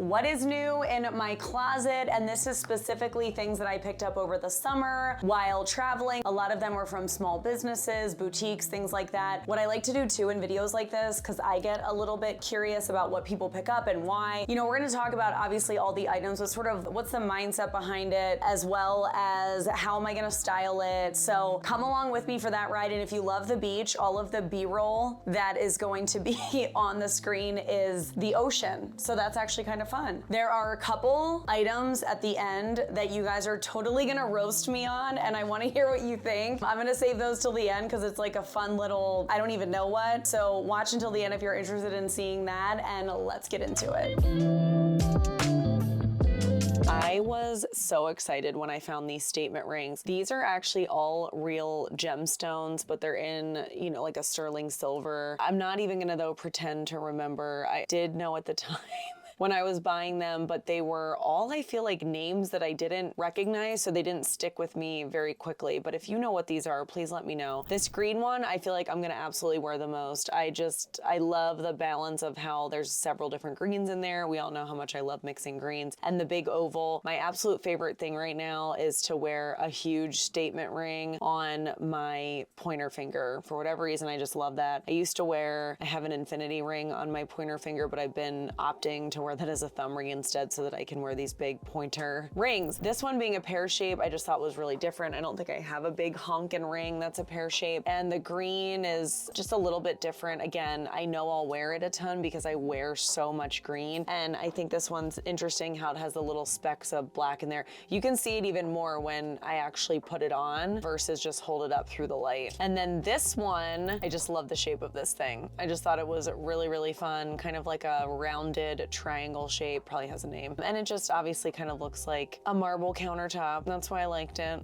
what is new in my closet, and this is specifically things that I picked up over the summer while traveling. A lot of them were from small businesses, boutiques, things like that. What I like to do too in videos like this, because I get a little bit curious about what people pick up and why. You know, we're gonna talk about obviously all the items, but sort of what's the mindset behind it, as well as how am I gonna style it. So come along with me for that ride, and if you love the beach, all of the B-roll that is going to be on the screen is the ocean. So that's actually kind of fun. There are a couple items at the end that you guys are totally gonna roast me on, and I wanna hear what you think. I'm gonna save those till the end because it's like a fun little, I don't even know what. So watch until the end if you're interested in seeing that, and let's get into it. I was so excited when I found these statement rings. These are actually all real gemstones, but they're in, you know, like a sterling silver. I'm not even gonna though pretend to remember. I did know at the time when I was buying them, but they were all, I feel like, names that I didn't recognize, so they didn't stick with me very quickly. But if you know what these are, please let me know. This green one, I feel like I'm gonna absolutely wear the most. I love the balance of how there's several different greens in there. We all know how much I love mixing greens. And the big oval, my absolute favorite thing right now is to wear a huge statement ring on my pointer finger. For whatever reason, I just love that. I have an infinity ring on my pointer finger, but I've been opting to wear that as a thumb ring instead so that I can wear these big pointer rings. This one being a pear shape, I just thought was really different. I don't think I have a big honkin' ring that's a pear shape. And the green is just a little bit different. Again, I know I'll wear it a ton because I wear so much green. And I think this one's interesting how it has the little specks of black in there. You can see it even more when I actually put it on versus just hold it up through the light. And then this one, I just love the shape of this thing. I just thought it was really, really fun, kind of like a rounded triangle shape, probably has a name. And it just obviously kind of looks like a marble countertop. That's why I liked it.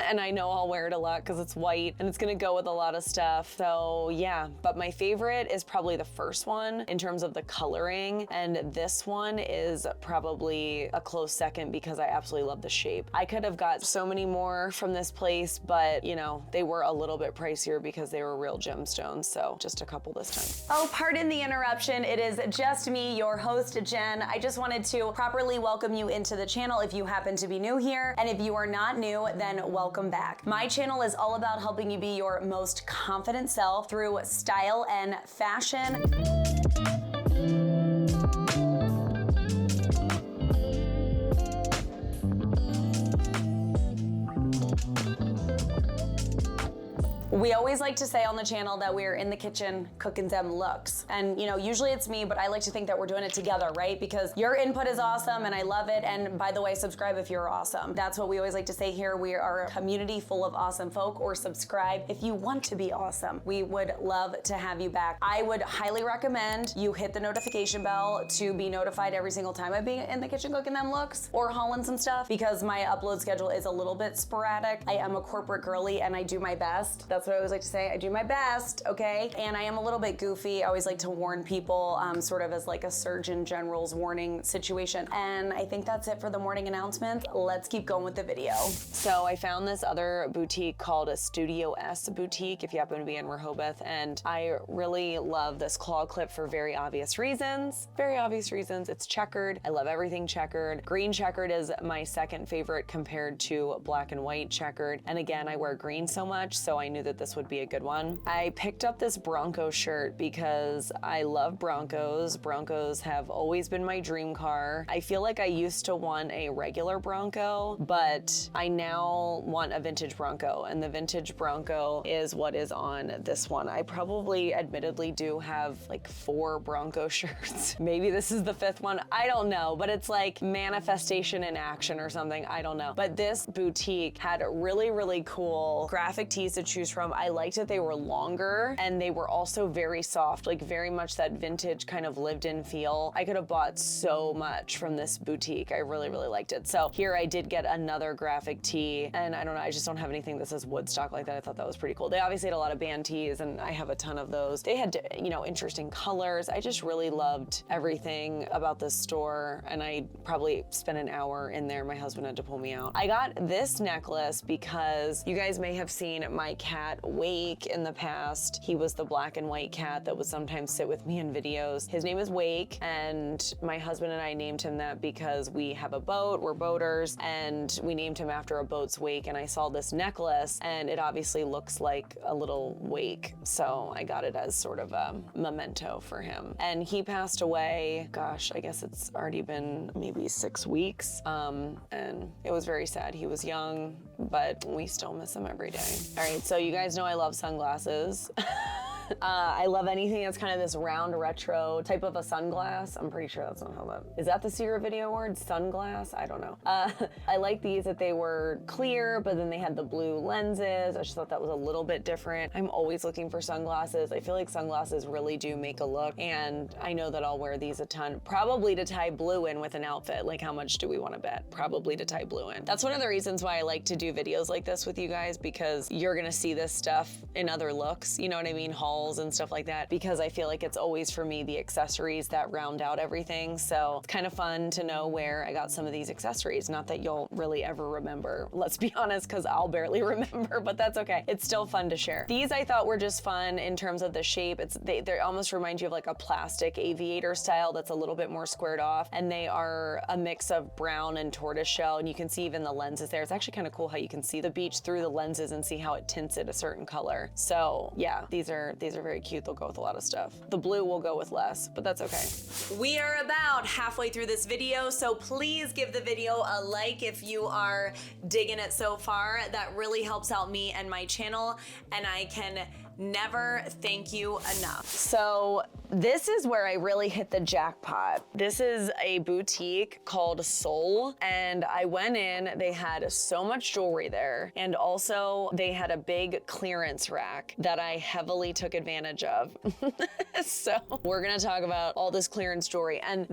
And I know I'll wear it a lot because it's white and it's gonna go with a lot of stuff. So yeah, but my favorite is probably the first one in terms of the coloring. And this one is probably a close second because I absolutely love the shape. I could have got so many more from this place, but you know, they were a little bit pricier because they were real gemstones. So just a couple this time. Oh, pardon the interruption. It is just me, your host, Jen. I just wanted to properly welcome you into the channel if you happen to be new here. And if you are not new, then welcome back. My channel is all about helping you be your most confident self through style and fashion. We always like to say on the channel that we're in the kitchen cooking them looks. And you know, usually it's me, but I like to think that we're doing it together, right? Because your input is awesome and I love it. And by the way, subscribe if you're awesome. That's what we always like to say here. We are a community full of awesome folk, or subscribe if you want to be awesome. We would love to have you back. I would highly recommend you hit the notification bell to be notified every single time I be in the kitchen cooking them looks or hauling some stuff, because my upload schedule is a little bit sporadic. I am a corporate girly and I do my best. That's what I always like to say. I do my best, okay? And I am a little bit goofy. I always like to warn people, sort of as like a Surgeon General's warning situation. And I think that's it for the morning announcement. Let's keep going with the video. So I found this other boutique called a Studio S boutique, if you happen to be in Rehoboth, and I really love this claw clip for very obvious reasons. Very obvious reasons. It's checkered. I love everything checkered. Green checkered is my second favorite compared to black and white checkered. And again, I wear green so much, so I knew that this would be a good one. I picked up this Bronco shirt because I love Broncos. Broncos have always been my dream car. I feel like I used to want a regular Bronco, but I now want a vintage Bronco, and the vintage Bronco is what is on this one. I probably admittedly do have like 4 Bronco shirts. Maybe this is the 5th one. I don't know, but it's like manifestation in action or something. I don't know. But this boutique had really, really cool graphic tees to choose from. I liked that they were longer and they were also very soft, like very much that vintage kind of lived in feel. I could have bought so much from this boutique. I really, really liked it. So here I did get another graphic tee, and I don't know, I just don't have anything that says Woodstock like that. I thought that was pretty cool. They obviously had a lot of band tees and I have a ton of those. They had, you know, interesting colors. I just really loved everything about this store, and I probably spent an hour in there. My husband had to pull me out. I got this necklace because you guys may have seen my cat met Wake in the past. He was the black and white cat that would sometimes sit with me in videos. His name is Wake, and my husband and I named him that because we have a boat, we're boaters, and we named him after a boat's wake. And I saw this necklace, and it obviously looks like a little wake, so I got it as sort of a memento for him. And he passed away, gosh, I guess it's already been maybe 6 weeks, and it was very sad. He was young, but we still miss him every day. All right, so you guys know I love sunglasses. I love anything that's kind of this round retro type of a sunglass. I'm pretty sure that's not how that, is that the Secret Video word? Sunglass? I don't know. I like these that they were clear, but then they had the blue lenses. I just thought that was a little bit different. I'm always looking for sunglasses. I feel like sunglasses really do make a look, and I know that I'll wear these a ton, probably to tie blue in with an outfit. Like, how much do we want to bet? Probably to tie blue in. That's one of the reasons why I like to do videos like this with you guys, because you're gonna see this stuff in other looks, you know what I mean? Hauls and stuff like that, because I feel like it's always for me the accessories that round out everything. So it's kind of fun to know where I got some of these accessories. Not that you'll really ever remember, let's be honest, because I'll barely remember, but that's okay. It's still fun to share. These I thought were just fun in terms of the shape. They almost remind you of like a plastic aviator style that's a little bit more squared off, and they are a mix of brown and tortoiseshell, and you can see even the lenses there. It's actually kind of cool how you can see the beach through the lenses and see how it tints it a certain color. So yeah, these are very cute. They'll go with a lot of stuff. The blue will go with less, but that's okay. We are about halfway through this video, so please give the video a like if you are digging it so far. That really helps out me and my channel, and I can never thank you enough. So this is where I really hit the jackpot. This is a boutique called Soul, and I went in, they had so much jewelry there, and also they had a big clearance rack that I heavily took advantage of. So we're gonna talk about all this clearance jewelry, and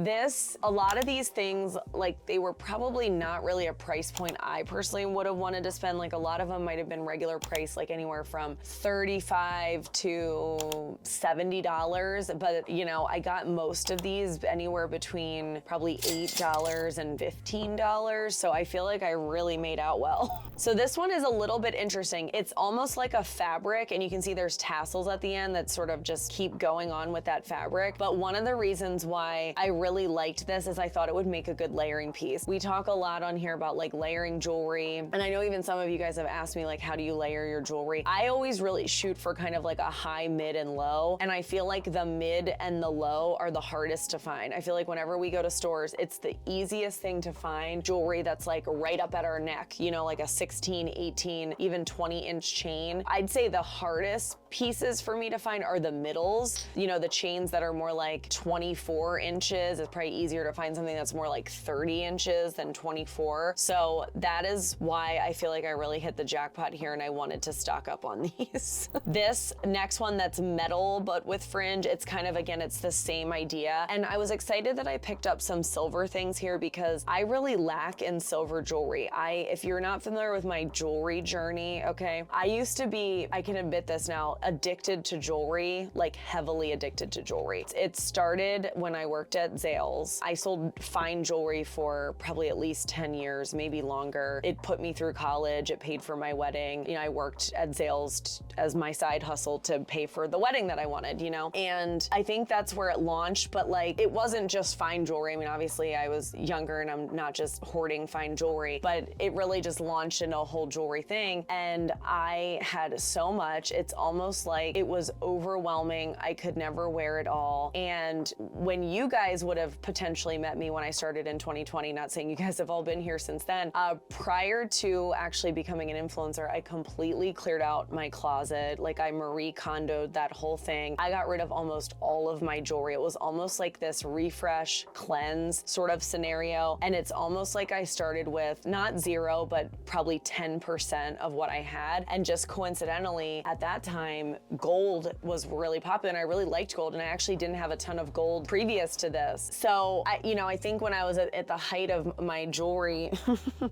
a lot of these things, like, they were probably not really a price point I personally would have wanted to spend. Like, a lot of them might have been regular price, like anywhere from $35 to $70, but you know, I got most of these anywhere between probably $8 and $15, so I feel like I really made out well. So this one is a little bit interesting. It's almost like a fabric, and you can see there's tassels at the end that sort of just keep going on with that fabric. But one of the reasons why I really liked this is I thought it would make a good layering piece. We talk a lot on here about like layering jewelry, and I know even some of you guys have asked me like, how do you layer your jewelry? I always really shoot for kind of like a high, mid, and low, and I feel like the mid and the low are the hardest to find. I feel like whenever we go to stores, it's the easiest thing to find jewelry that's like right up at our neck, you know, like a 16, 18, even 20-inch chain. I'd say the hardest pieces for me to find are the middles. You know, the chains that are more like 24 inches, it's probably easier to find something that's more like 30 inches than 24. So that is why I feel like I really hit the jackpot here, and I wanted to stock up on these. This next one that's metal but with fringe, it's kind of, again, it's the same idea. And I was excited that I picked up some silver things here because I really lack in silver jewelry. If you're not familiar with my jewelry journey, okay, I used to be, I can admit this now, addicted to jewelry, like heavily addicted to jewelry. It started when I worked at Zales. I sold fine jewelry for probably at least 10 years, maybe longer. It put me through college. It paid for my wedding. You know, I worked at Zales as my side hustle to pay for the wedding that I wanted, you know? And I think that's where it launched, but like, it wasn't just fine jewelry. I mean, obviously I was younger and I'm not just hoarding fine jewelry, but it really just launched into a whole jewelry thing. And I had so much, it's almost like it was overwhelming. I could never wear it all. And when you guys would have potentially met me when I started in 2020, not saying you guys have all been here since then, prior to actually becoming an influencer, I completely cleared out my closet. Like, I Marie Kondo'd that whole thing. I got rid of almost all of my jewelry. It was almost like this refresh, cleanse sort of scenario. And it's almost like I started with not zero, but probably 10% of what I had. And just coincidentally, at that time, gold was really popular, and I really liked gold, and I actually didn't have a ton of gold previous to this. So I think when I was at the height of my jewelry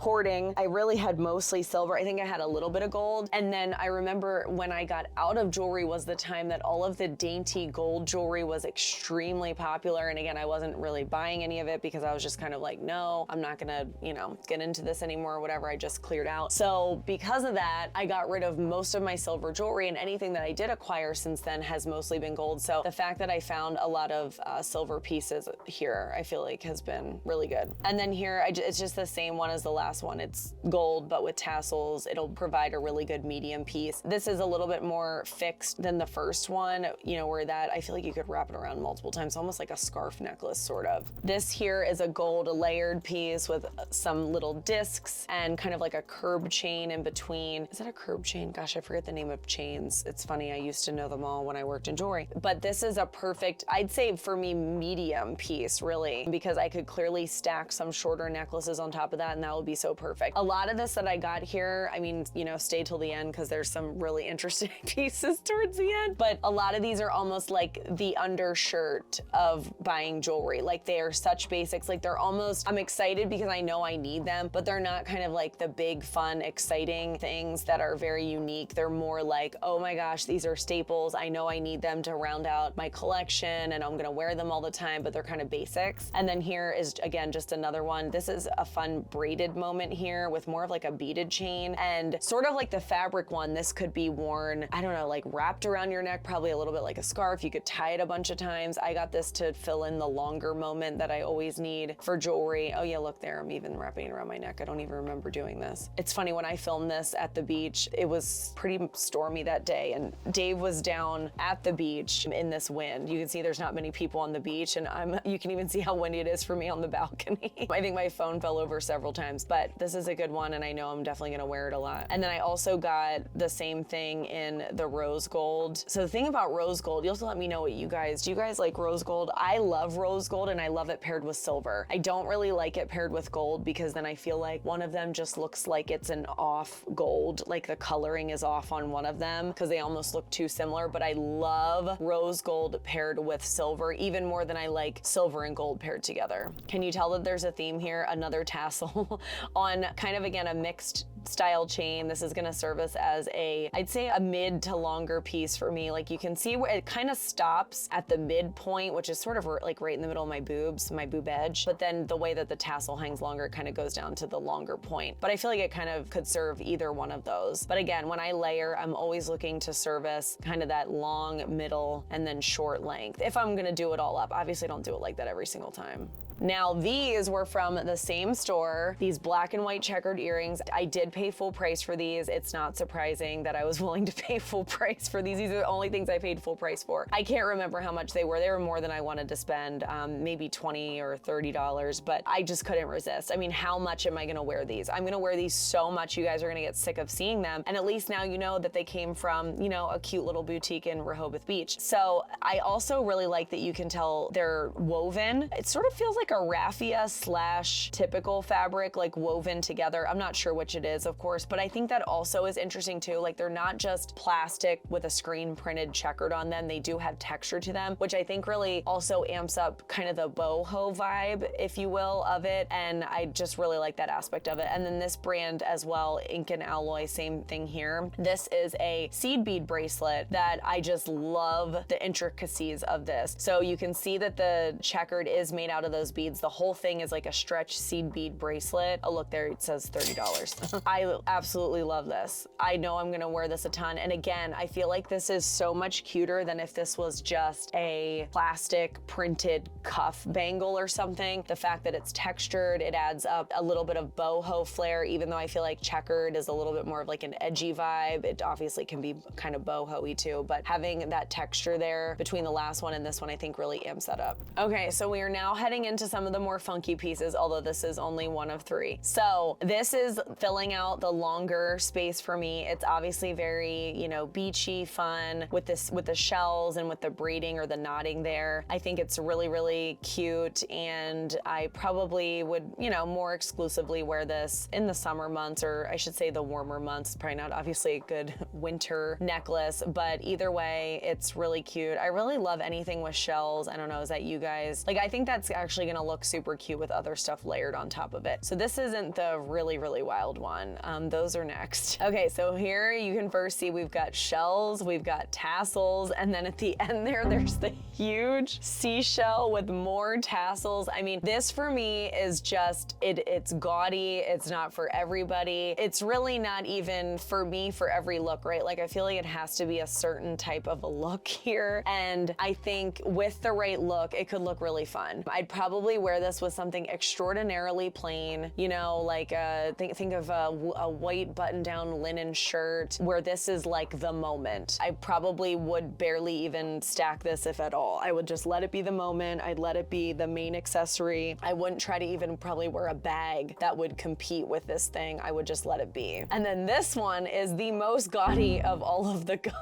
hoarding, I really had mostly silver. I think I had a little bit of gold. And then I remember when I got out of jewelry was the time that all of the dainty gold jewelry jewelry was extremely popular. And again, I wasn't really buying any of it because I was just kind of like, no, I'm not gonna, you know, get into this anymore or whatever. I just cleared out. So because of that, I got rid of most of my silver jewelry, and anything that I did acquire since then has mostly been gold. So the fact that I found a lot of silver pieces here, I feel like has been really good. And then here, it's just the same one as the last one. It's gold, but with tassels. It'll provide a really good medium piece. This is a little bit more fixed than the first one, you know, where that I feel like you could wrap it around multiple times, almost like a scarf necklace, sort of. This here is a gold layered piece with some little discs and kind of like a curb chain in between. Is that a curb chain? Gosh, I forget the name of chains. It's funny, I used to know them all when I worked in jewelry. But this is a perfect, I'd say for me, medium piece, really, because I could clearly stack some shorter necklaces on top of that, and that would be so perfect. A lot of this that I got here, I mean, you know, stay till the end because there's some really interesting pieces towards the end, but a lot of these are almost like the undershirt of buying jewelry. Like, they are such basics, like they're almost, I'm excited because I know I need them, but they're not kind of like the big, fun, exciting things that are very unique. They're more like, oh my gosh, these are staples. I know I need them to round out my collection and I'm gonna wear them all the time, but they're kind of basics. And then here is, again, just another one. This is a fun braided moment here with more of like a beaded chain, and sort of like the fabric one, this could be worn, I don't know, like wrapped around your neck, probably a little bit like a scarf. You could tie it a bunch of times. I got this to fill in the longer moment that I always need for jewelry. Oh yeah, look there, I'm even wrapping it around my neck. I don't even remember doing this. It's funny, when I filmed this at the beach, it was pretty stormy that day, and Dave was down at the beach in this wind. You can see there's not many people on the beach, and you can even see how windy it is for me on the balcony. I think my phone fell over several times, but this is a good one, and I know I'm definitely gonna wear it a lot. And then I also got the same thing in the rose gold. So the thing about rose gold, you also let me know what do you guys like rose gold? I love rose gold, and I love it paired with silver. I don't really like it paired with gold because then I feel like one of them just looks like it's an off gold, like the coloring is off on one of them because they almost look too similar. But I love rose gold paired with silver even more than I like silver and gold paired together. Can you tell that there's a theme here? Another tassel on kind of, again, a mixed style chain. This is gonna serve us as I'd say a mid to longer piece for me. Like, you can see where it kind of stops at the midpoint, which is sort of like right in the middle of my boobs, my boob edge. But then the way that the tassel hangs longer, it kind of goes down to the longer point. But I feel like it kind of could serve either one of those. But again, when I layer, I'm always looking to service kind of that long, middle, and then short length. If I'm gonna do it all up, obviously I don't do it like that every single time. Now, these were from the same store, these black and white checkered earrings. I did pay full price for these. It's not surprising that I was willing to pay full price for these. These are the only things I paid full price for. I can't remember how much they were. They were more than I wanted to spend, maybe $20 or $30, but I just couldn't resist. I mean, how much am I gonna wear these? I'm gonna wear these so much, you guys are gonna get sick of seeing them. And at least now you know that they came from, you know, a cute little boutique in Rehoboth Beach. So I also really like that you can tell they're woven. It sort of feels like a raffia slash typical fabric, like woven together. I'm not sure which it is, of course, but I think that also is interesting too. Like, they're not just plastic with a screen printed checkered on them. They do have texture to them, which I think really also amps up kind of the boho vibe, if you will, of it. And I just really like that aspect of it. And then this brand as well, Ink and Alloy, same thing here. This is a seed bead bracelet that I just love the intricacies of this. So you can see that the checkered is made out of those beads. The whole thing is like a stretch seed bead bracelet. Oh, look there, it says $30. I absolutely love this. I know I'm gonna wear this a ton. And again, I feel like this is so much cuter than if this was just a plastic printed cuff bangle or something. The fact that it's textured, it adds up a little bit of boho flair, even though I feel like checkered is a little bit more of like an edgy vibe. It obviously can be kind of boho-y too, but having that texture there between the last one and this one, I think really amps that up. Okay, so we are now heading into some of the more funky pieces, although this is only one of three. So this is filling out the longer space for me. It's obviously very, you know, beachy, fun with the shells and with the braiding or the knotting there. I think it's really, really cute, and I probably would, you know, more exclusively wear this in the summer months, or I should say the warmer months. Probably not obviously a good winter necklace, but either way, it's really cute. I really love anything with shells. I don't know, is that you guys? Like, I think that's actually gonna look super cute with other stuff layered on top of it. So this isn't the really, really wild one. Those are next. Okay, so here you can first see we've got shells, we've got tassels, and then at the end there's the huge seashell with more tassels. I mean, this for me is just, it's gaudy, it's not for everybody. It's really not even for me for every look, right? Like I feel like it has to be a certain type of a look here. And I think with the right look, it could look really fun. I'd probably wear this with something extraordinarily plain, you know, like think of a white button-down linen shirt where this is like the moment. I probably would barely even stack this if at all. I would just let it be the moment. I'd let it be the main accessory. I wouldn't try to even probably wear a bag that would compete with this thing. I would just let it be. And then this one is the most gaudy of all of the gaudy.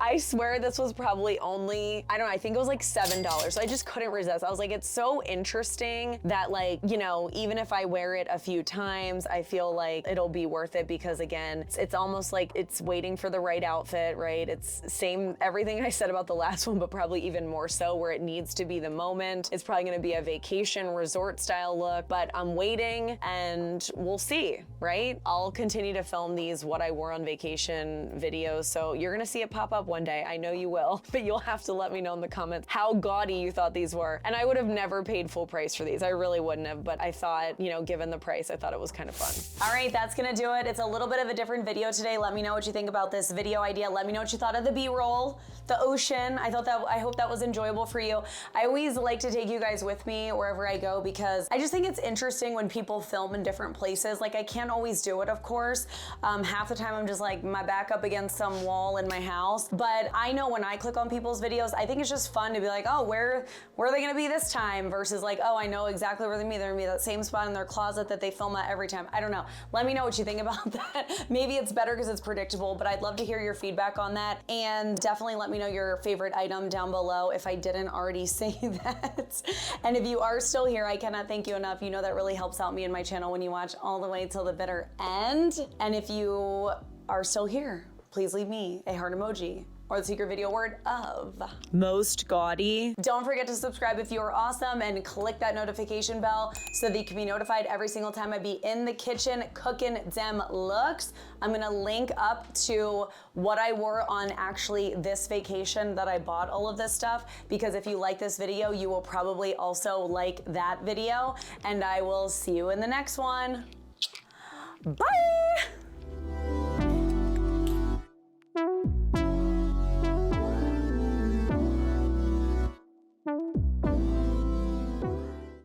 I swear this was probably only, I don't know, I think it was like $7. So I just couldn't resist. I was like, it's so interesting that like, you know, even if I wear it a few times, I feel like it'll be worth it because again, it's almost like it's waiting for the right outfit, right? It's same, everything I said about the last one, but probably even more so where it needs to be the moment. It's probably gonna be a vacation resort style look, but I'm waiting and we'll see, right? I'll continue to film these what I wore on vacation videos. So you're gonna see it pop up one day. I know you will, but you'll have to let me know in the comments how gaudy you thought these were. And I would have never paid full price for these. I really wouldn't have, but I thought, you know, given the price, I thought it was kind of fun. All right, that's gonna do it. It's a little bit of a different video today. Let me know what you think about this video idea. Let me know what you thought of the B-roll, the ocean. I hope that was enjoyable for you. I always like to take you guys with me wherever I go because I just think it's interesting when people film in different places. Like I can't always do it, of course. Half the time I'm just like my back up against some wall in my house. But I know when I click on people's videos, I think it's just fun to be like, oh, where are they gonna be this time? Versus like, oh, I know exactly where they're gonna be. They're gonna be that same spot in their closet that they film at every time. I don't know. Let me know what you think about that. Maybe it's better because it's predictable, but I'd love to hear your feedback on that. And definitely let me know your favorite item down below if I didn't already say that. And if you are still here, I cannot thank you enough. You know that really helps out me and my channel when you watch all the way till the bitter end. And if you are still here, please leave me a heart emoji or the secret video word of most gaudy. Don't forget to subscribe if you are awesome and click that notification bell so that you can be notified every single time I be in the kitchen cooking them looks. I'm gonna link up to what I wore on actually this vacation that I bought all of this stuff, because if you like this video, you will probably also like that video, and I will see you in the next one. Bye.